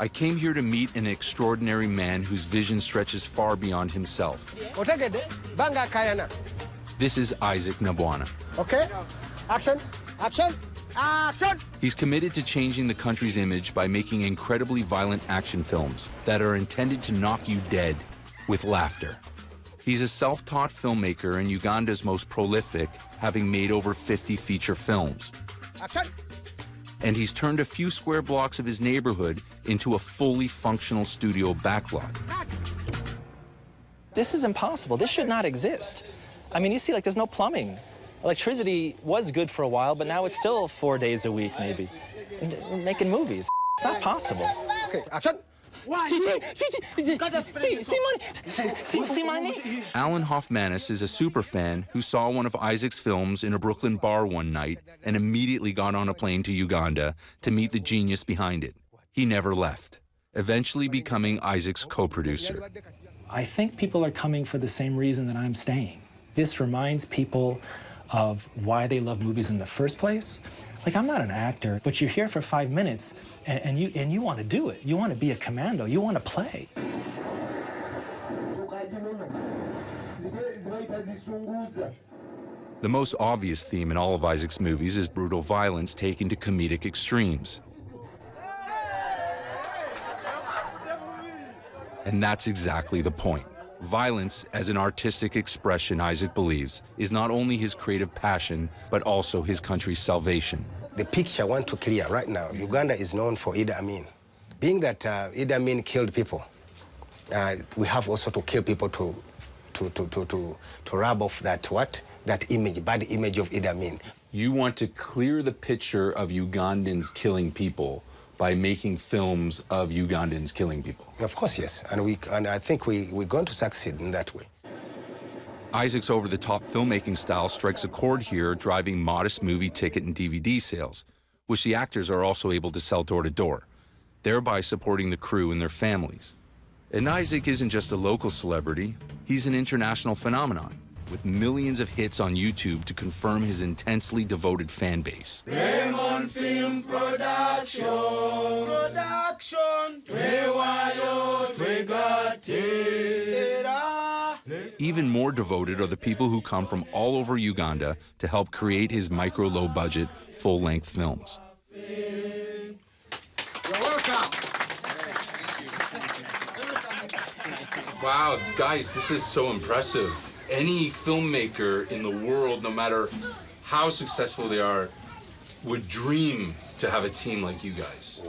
I came here to meet an extraordinary man whose vision stretches far beyond himself. This is Isaac Nbwana. Okay, action, action, action! He's committed to changing the country's image by making incredibly violent action films that are intended to knock you dead with laughter. He's a self-taught filmmaker and Uganda's most prolific, having made over 50 feature films. Action! And he's turned a few square blocks of his neighborhood into a fully functional studio backlot. This is impossible. This should not exist. I mean, you see, like, there's no plumbing. Electricity was good for a while, but now it's still 4 days a week, maybe. And we're making movies. It's not possible. Okay, action! See my name? Alan Hoffmanis is a superfan who saw one of Isaac's films in a Brooklyn bar one night and immediately got on a plane to Uganda to meet the genius behind it. He never left, eventually becoming Isaac's co-producer. I think people are coming for the same reason that I'm staying. This reminds people of why they love movies in the first place. Like, I'm not an actor, but you're here for 5 minutes and you want to do it. You want to be a commando. You want to play. The most obvious theme in all of Isaac's movies is brutal violence taken to comedic extremes. And that's exactly the point. Violence, as an artistic expression, Isaac believes, is not only his creative passion, but also his country's salvation. The picture I want to clear right now, Uganda is known for Idi Amin. Being that Idi Amin killed people, we have also to kill people to rub off that image, bad image of Idi Amin. You want to clear the picture of Ugandans killing people by making films of Ugandans killing people. Of course, yes, and I think we're going to succeed in that way. Isaac's over-the-top filmmaking style strikes a chord here, driving modest movie ticket and DVD sales, which the actors are also able to sell door to door, thereby supporting the crew and their families. And Isaac isn't just a local celebrity, he's an international phenomenon, with millions of hits on YouTube to confirm his intensely devoted fan base. Raymond Film Production. Even more devoted are the people who come from all over Uganda to help create his micro-low-budget, full-length films. You're welcome. Wow, guys, this is so impressive. Any filmmaker in the world, no matter how successful they are, would dream to have a team like you guys.